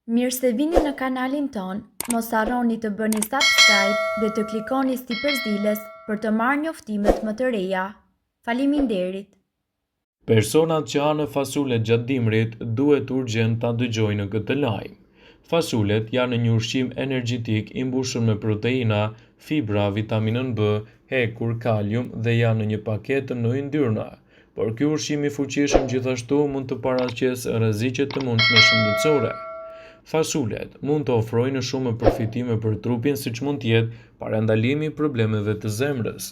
Mirë se vini në kanalin ton, mos harroni të bëni subscribe dhe të klikoni si përzieles për të marrë njoftimet më të reja. Faleminderit. Personat që hanë fasule gjatë dimrit duhet urgjent ta dëgjojnë këtë lajm. Fasulet janë një ushqim energjetik i mbushur me proteina, fibra, vitaminën B, hekur, kalium dhe janë në një paketë në yndyrna. Por ky ushqim i fuqishëm gjithashtu mund të paraqesë rreziqe të mundshme shëndetësore. Fasulet mund të ofrojnë shumë përfitime për trupin, siç mund të jetë parandalimi i problemeve të zemrës.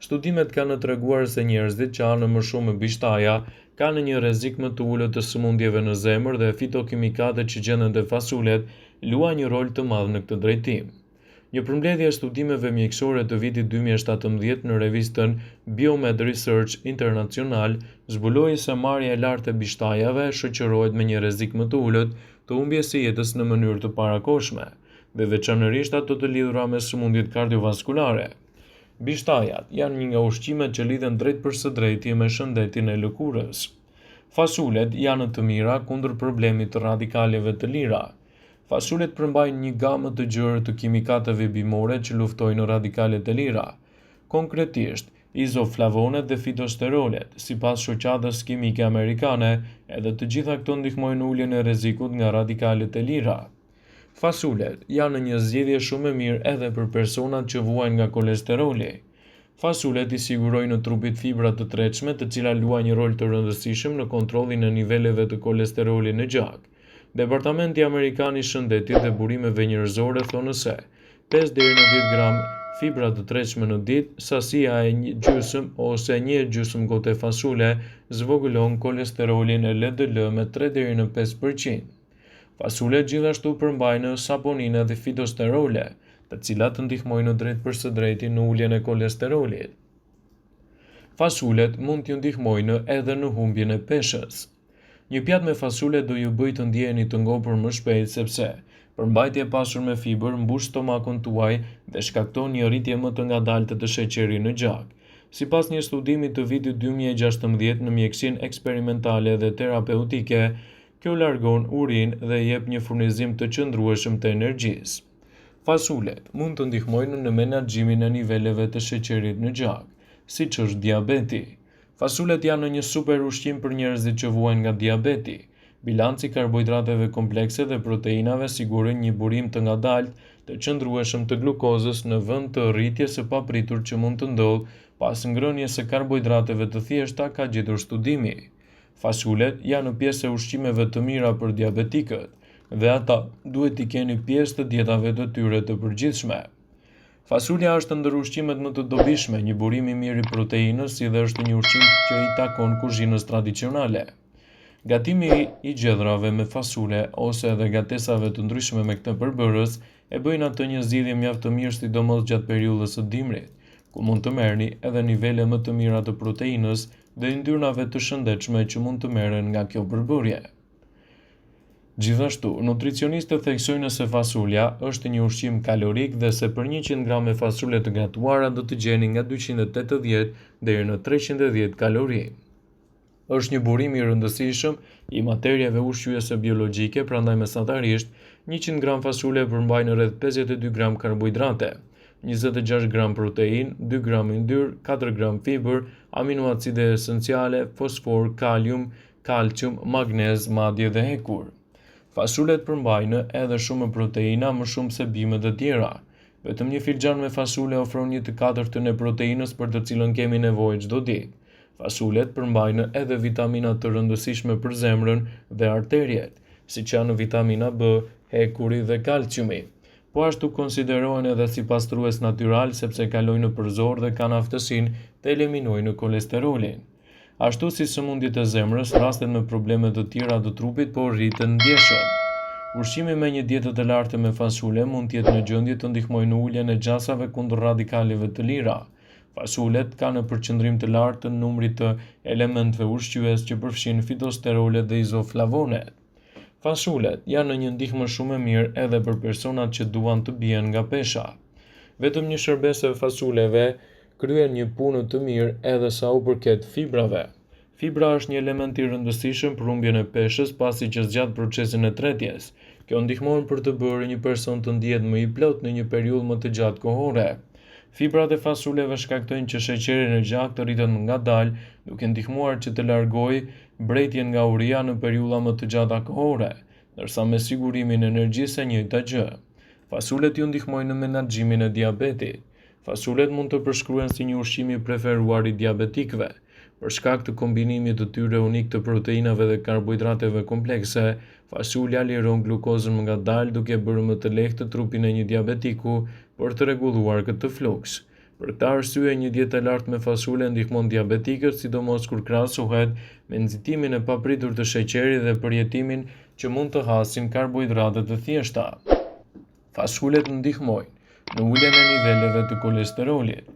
Studimet kanë treguar se njerëzit që hanë më shumë bishtaja kanë një rrezik më të ulët të sëmundjeve në zemër dhe fitokimikatët që gjenden te fasulet luajnë një rol të madh në këtë drejtim. Një përmbledhje e studimeve mjekësore të vitit 2017 në revistën Biomed Research International zbuloi se marrja e lartë e bishtajave shoqërohet me një rrezik më të ulët të humbjes së jetës në mënyrë të parakohshme, dhe veçanërisht ato të lidhura me sëmundjet kardiovaskulare. Bishtajat janë një nga ushqimet që lidhen drejt për së drejti me shëndetin e lëkurës. Fasulet janë të mira kundër problemit të radikaleve të lira. Fasulet përmbajnë një gamë të gjerë të kimikateve bimore që luftojnë radikalet e lira. Konkretisht, izoflavonet dhe fitosterolet, sipas shoqatës kimike amerikane, edhe të gjitha këto ndihmojnë në uljen e rrezikut nga radikalet e lira. Fasulet janë një zgjedhje shumë e mirë edhe për personat që vuajnë nga kolesteroli. Fasulet i sigurojnë trupit fibra të tretshme, të cilat luajnë një rol të rëndësishëm në kontrollin e niveleve të kolesterolit në gjak. Departamenti Amerikan i Shëndetit dhe Burimeve Njerëzore thonë se 5 deri në 10 gram fibra të tretshme në ditë, sasia e një gjysmë ose një gjysmë gote fasule zvogëlon kolesterolin e LDL me 3 deri në 5%. Fasulet gjithashtu përmbajnë saponinë dhe fitosterole, të cilat ndihmojnë drejt për së drejti në uljen e kolesterolit. Fasulet mund t'ju ndihmojnë edhe në humbjen e peshës. Një pjatë me fasule do ju bëjë të ndjeheni të ngopur më shpejt sepse përmbajtja e pasur me fibër mbush stomakun tuaj dhe shkakton një rritje më të ngadaltë të sheqerit në gjak. Sipas një studimi të vitit 2016 në mjekësinë eksperimentale dhe terapeutike, kjo largon urinë dhe jep një furnizim të qëndrueshëm të energjisë. Fasulet mund të ndihmojnë në menaxhimin e niveleve të sheqerit në gjak, siç është diabeti. Fasulet janë një super ushqim për njerëzit që vuajnë nga diabeti. Bilanci karbohidrateve komplekse dhe proteinave sigurojnë një burim të ngadaltë të qëndrueshëm të glukozës në vend të rritjes së papritur që mund të ndodhë pas ngrënies së karbohidrateve të thjeshta, ka gjetur studimi. Fasulet janë pjesë e ushqimeve të mira për diabetikët dhe ata duhet t'i keni pjesë të dietave të tyre të përgjithshme. Fasulja është ndër ushqimet më të dobishme, një burim i mirë i proteinës, si dhe është një ushqim që i takon kuzhinës tradicionale. Gatimi i gjedhrave me fasule ose edhe gatesave të ndryshme me këtë përbërës e bëjnë atë një zgjidhje mjaft të mirë, sidomos gjatë periudhës së dimrit, ku mund të merrni edhe nivele më të mira të proteinës dhe yndyrnave të shëndetshme që mund të merren nga kjo përbërje. Gjithashtu, nutricionistët theksojnë se fasulja është një ushqim kalorik dhe se për 100 gram fasule të gatuara do të gjeni nga 280 deri në 310 kalori. Është një burim i rëndësishëm i materieve ushqyese biologjike, prandaj mesatarisht 100 gram fasule përmbajnë rreth 52 gram karbohidrate, 26 gram protein, 2 gram yndyr, 4 gram fibër, aminoacide esenciale, fosfor, kalium, kalcium, magnez, madje dhe hekur. Fasulet përmbajnë edhe shumë proteina, më shumë se bimët e tjera. Vetëm një filxhan me fasule ofron 1/4 e proteinës për të cilën kemi nevojë çdo ditë. Fasulet përmbajnë edhe vitamina të rëndësishme për zemrën dhe arteriet, siç janë vitamina B, hekuri dhe kalciumi. Po ashtu konsiderohen edhe si pastrues natyral sepse kalojnë në përzor dhe kanë aftësinë të eliminojnë kolesterolin. Ashtu si sëmundjet e zemrës, rastet me probleme të tjera të trupit po rriten ndjeshëm. Ushqimi me një dietë të lartë me fasule mund të jetë në gjendje të ndihmojë në uljen e gjasave kundër radikaleve të lira. Fasulet kanë në përqendrim të lartë të numrit të elementeve ushqyes që përfshin fitosterolet dhe izoflavonet. Fasulet janë një ndihmë shumë e mirë edhe për personat që duan të bien nga pesha. Vetëm një shërbes e fasuleve kryen një punë të mirë edhe sa u përket fibrave. Fibra është një element i rëndësishëm për humbjen e peshës pasi që zgjat procesin e tretjes. Kjo ndihmon për të bërë një person të ndihet më i plot në një periudhë më të gjatë kohore. Fibrat e fasuleve shkaktojnë që sheqeri në gjak të rritet ngadalë, duke ndihmuar që të largojë mbretjen nga uria në periudha më të gjata kohore, ndërsa me sigurimin e energjisë e njëjta gjë. Fasulet ju ndihmojnë në menaxhimin e diabetit. Fasulet mund të përshkruhen si një ushqim i preferuar i diabetikëve. Për shkak të kombinimit të tyre unik të proteinave dhe karbohidrateve komplekse, fasulja liron glukozën ngadalë duke bërë më të lehtë trupin e një diabetiku për të rregulluar këtë fluks. Për këtë arsye, një dietë e lartë me fasule ndihmon diabetikët, sidomos kur krahasohet me nxitimin e papritur të sheqerit dhe përjetimin që mund të hasin karbohidrate të thjeshta. Fasulet ndihmojnë në uljen e niveleve të kolesterolit.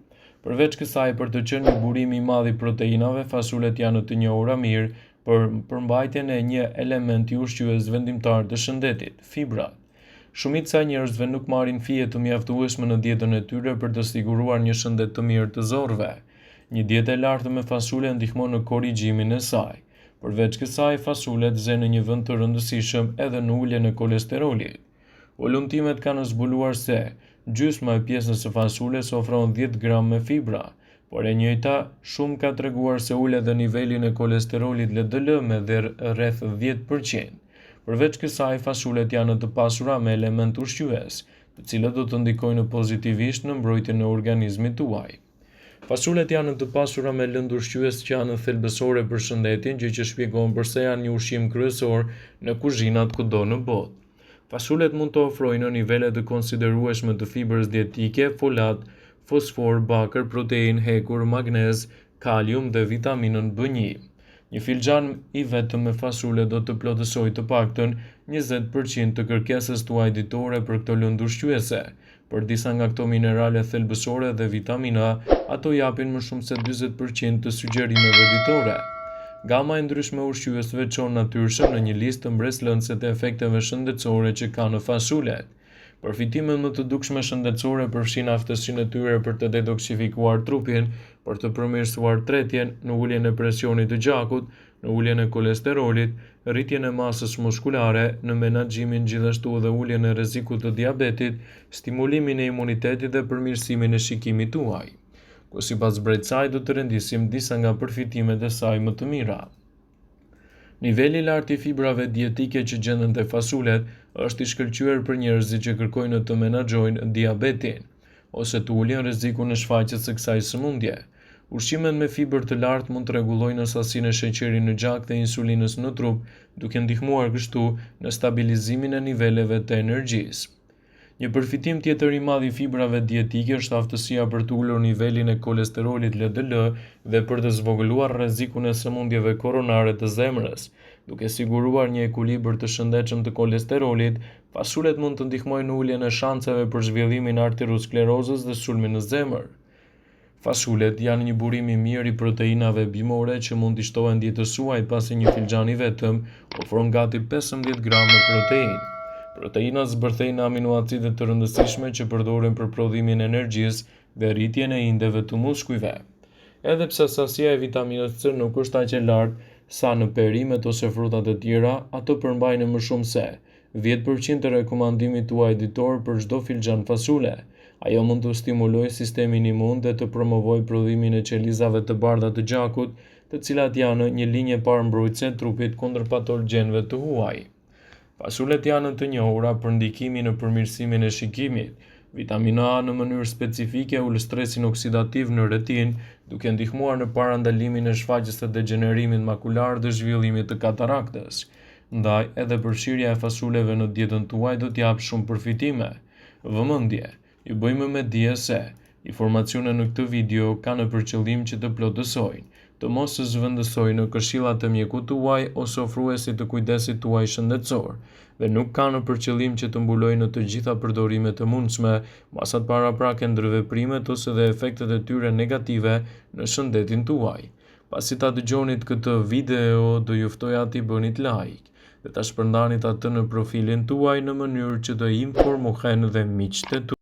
Përveç kësaj, për të qenë një burim i madh i proteinave, fasulet janë të njohura mirë për përmbajtjen e një elementi ushqyes vendimtar të shëndetit, fibrat. Shumica e njerëzve nuk marrin fije të mjaftueshme në dietën e tyre për të siguruar një shëndet të mirë të zorrve. Një dietë e lartë me fasule ndihmon në korrigjimin e saj. Përveç kësaj, fasulet zënë në një vend të rëndësishëm edhe në uljen e kolesterolit. Volumtimet kanë zbuluar se gjysma e pjesës së fasules ofron 10 gram me fibra, por e njëjta shumë ka treguar se ul edhe nivelin e kolesterolit LDL me rreth 10%. Përveç kësaj, fasulet janë të pasura me element ushqyes, të cilët do të ndikojnë pozitivisht në mbrojtjen e organizmit tuaj. Fasulet janë të pasura me lëndë ushqyes që janë thelbësore për shëndetin, gjë që shpjegon pse janë një ushqim kryesor në kuzhinat kudo në botë. Fasulet mund të ofrojnë nivele të konsiderueshme të fibrës dietike, folat, fosfor, bakër, protein, hekur, magnez, kalium dhe vitaminën B1. Një filxhan i vetëm me fasule do të plotësojë të paktën 20% të kërkesës tuaj ditore për këto lëndë ushqyese. Për disa nga këto minerale thelbësore dhe vitamina, ato japin më shumë se 40% të sugjerimeve ditore. Gama e ndryshme ushqyesve çon natyrshëm në një listë të mbreslëndse të efekteve shëndetësore që ka në fasulet. Përfitimet më të dukshme shëndetësore përfshin aftësinë e tyre për të detoksifikuar trupin, për të përmirësuar tretjen, në uljen e presionit të gjakut, në uljen e kolesterolit, rritjen e masës muskulare, në menaxhimin gjithashtu dhe uljen e rrezikut të diabetit, stimulimin e imunitetit dhe përmirësimin e shikimit tuaj. Ku sipas Brejtsaj do të rendisim disa nga përfitimet e saj më të mira. Niveli i lartë i fibrave dietike që gjenden te fasulet është i shkëlqyer për njerëzit që kërkojnë të menaxhojnë diabetin ose të ulin rrezikun e shfaqjes së kësaj sëmundje. Ushqimet me fibër të lartë mund të rregullojnë sasinë e sheqerit në gjak dhe insulinës në trup, duke ndihmuar kështu në stabilizimin e niveleve të energjisë. Një përfitim tjetër i madh i fibrave dietike është aftësia për të ulur nivelin e kolesterolit LDL dhe për të zvogëluar rrezikun e sëmundjeve koronare të zemrës. Duke siguruar një ekuilibër të shëndetshëm të kolesterolit, fasulet mund të ndihmojnë në uljen e shanseve për zhvillimin e arteriosklerozës dhe sulmin në zemër. Fasulet janë një burim i mirë i proteinave bimore që mund t'i shtohen dietës suaj pasi një filxhan i vetëm ofron gati 15 gram me proteinë. Proteinat zbërthejnë aminoacide të rëndësishme që përdoren për prodhimin e energjisë dhe rritjen e indeve të muskujve. Edhe pse sasia e vitaminës C nuk është aq e lartë sa në perimet ose frutat e tjera, ato përmbajnë më shumë se 10% të rekomandimit tuaj ditor për çdo filxhan fasule. Ajo mund të stimulojë sistemin imun dhe të promovojë prodhimin e qelizave të bardha të gjakut, të cilat janë një linjë parëmbrojtëse e trupit kundër patogjenëve të huaj. Fasulet janë të njohura për ndikimin në përmirësimin e shikimit. Vitamina A në mënyrë specifike ul stresin oksidativ në retinë, duke ndihmuar në parandalimin e shfaqjes së degenerimit makular dhe zhvillimit të kataraktës. Ndaj, edhe përfshirja e fasuleve në dietën tuaj do t'jap shumë përfitime. Vëmendje, ju bëjmë me dije se informacionet në këtë video kanë për qëllim që të plotësojnë, të mos të zhvendësojnë në këshillat e mjekut tuaj ose ofruesit të kujdesit tuaj shëndetësor, dhe nuk kanë për qëllim që të mbulojnë në të gjitha përdorimet e mundshme, masat paraprake ndërveprimet ose dhe efektet e tyre negative në shëndetin tuaj. Pasi ta dëgjonit këtë video, do ju ftoja t'i bënit like dhe ta shpërndanit atë në profilin tuaj në mënyrë që të informohen dhe miqtë tuaj.